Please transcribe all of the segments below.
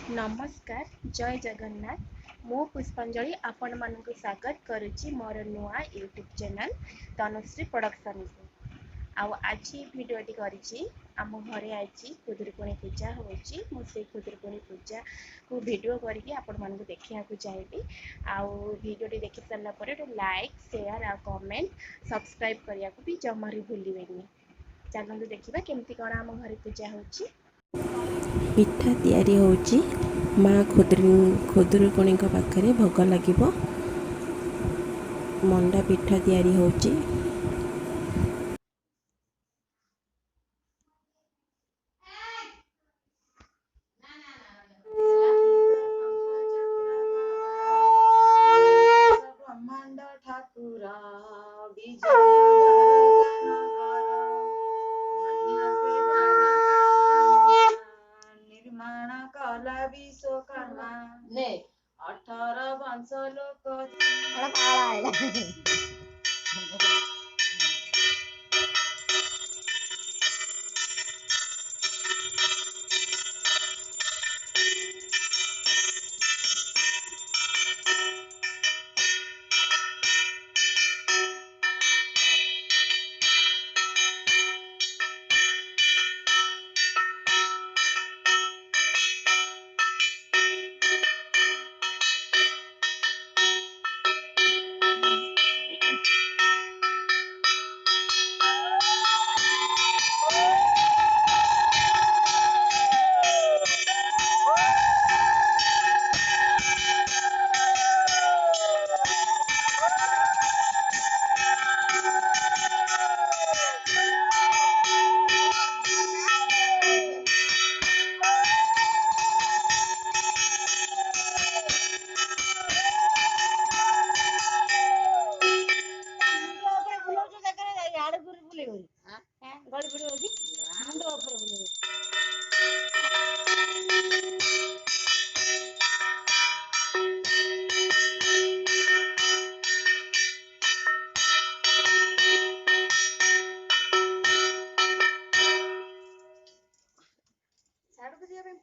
नमस्कार जय जगन्नाथ मु पुष्पांजलि आपण मानक स्वागत करुच्ची मोर नुआ यूट्यूब चैनल तनुश्री प्रोडक्शन को आज भिडटी करी आम घरे आज खुदुरकुणी पूजा होची मुझे खुदुरकुणी पूजा को वीडियो करके आपण मानक देखा चाहिए भिडटी देखि सारा पर लाइक शेयर आ कमेंट सब्सक्राइब करने को भी जमा भूलें चलते देखा केमती कौन आम घर पूजा होची। पिठा तैयारी होची माँ खुदुरुकुणी पाखरे भोग लगे मंडा पिठा तैयारी होची। विश्वकर्मा ने 18 वंश लोक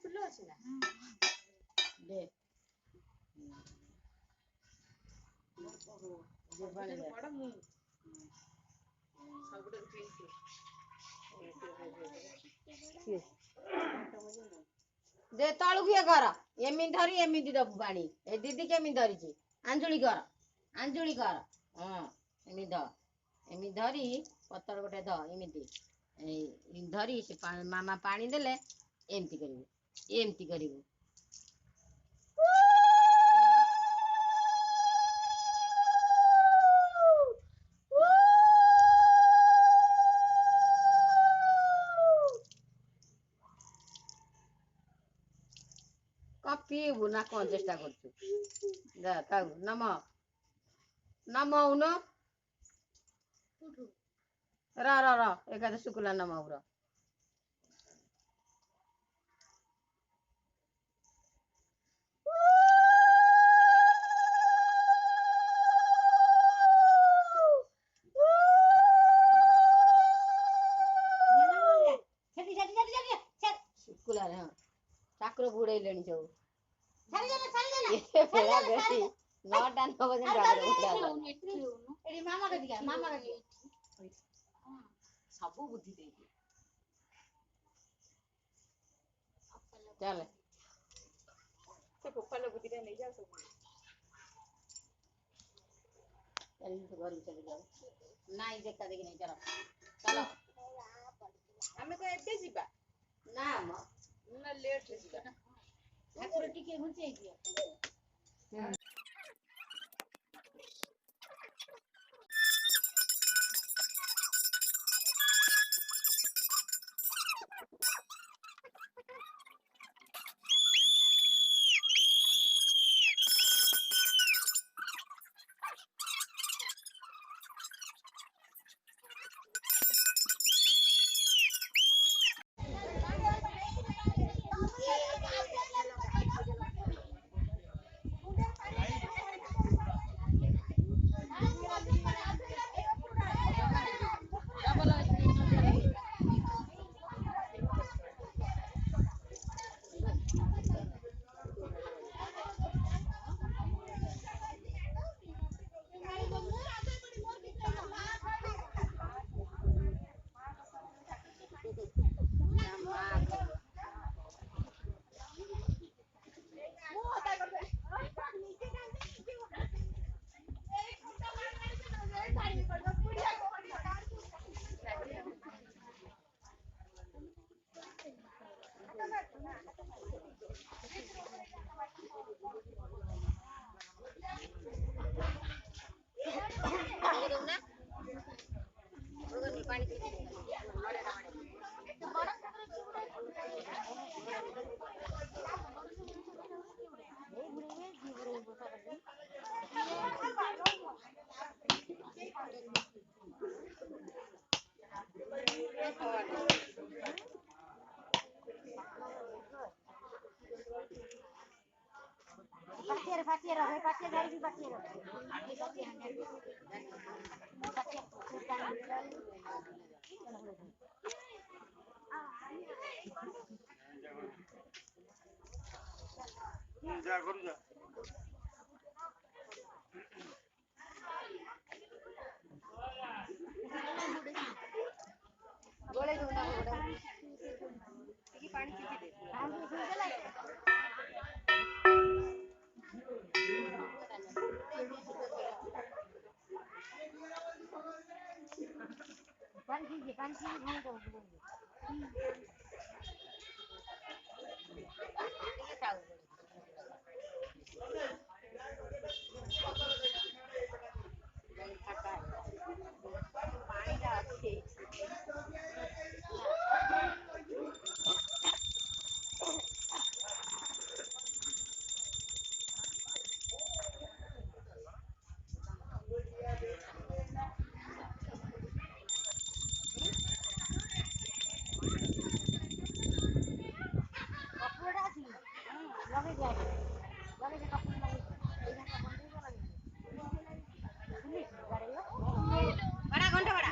फुल अच्छी ना दे दे तलु किए कर एमि धरी एमि दबु पानी ए दीदी केमि धरी आंजुली कर हाँ एमि धरी पतर गोटे ध एमि धरी से मामा पानी देले एमती करिवु पीबू ना कौन चेष्टा कर नम नम उन एका शुक्ला नम शुक्ला ठाकुर बुड़े सब नौटा 9 बजे मामा सब बुद्धि दे चल से गोपाल बुद्धि नहीं जा सब घर चले जाओ नाई देखा देखी नहीं चलो चलो हमें को एबे जीवा ना ना लेट रे जीवा ठाकुर टिके घुंचे दियो गोळे घेऊन पाणी बड़ा घंटा बड़ा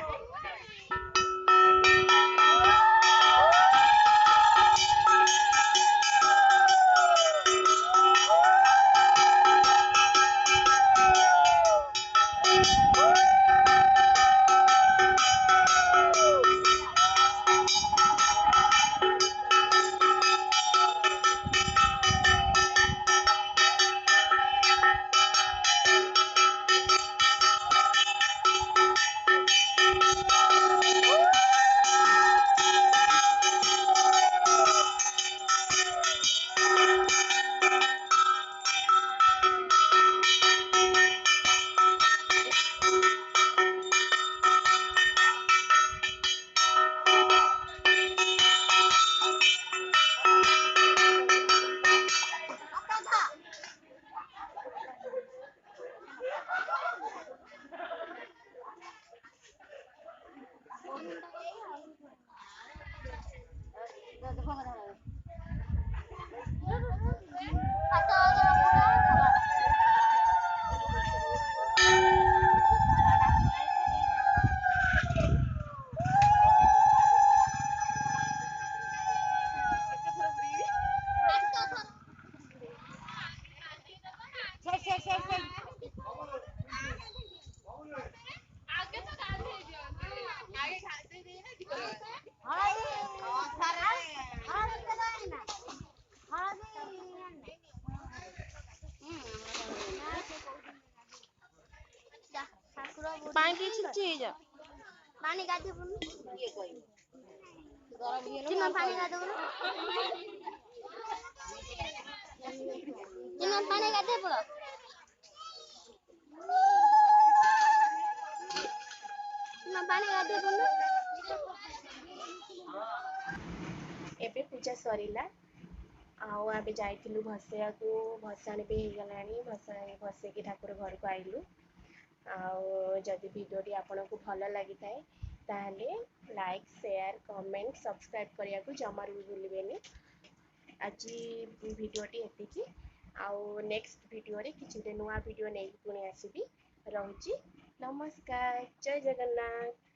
पानी की छिलची जा पानी गाधी पुन ये कोई गरम ये जिमा पानी गाधो न जिमा पानी गाधे पड़ो जिमा पानी गाधे पुन एबे पूजा सरीला आउ आबे जाइथिलु भसेया को भसाणी पे हे गलानी भसाणी भसे की ठाकुर घर को आइलु आउ जदि वीडियोटी आपनको भल लगी थाए ताहले लाइक शेयर कमेंट सब्सक्राइब करिया को जमार भी भूलिबेनी आज वीडियोटी एतिकी आउ नेक्स्ट वीडियो रे किछि नुआ वीडियो नै पुणी आसीबी रहउची नमस्कार जय जगन्नाथ।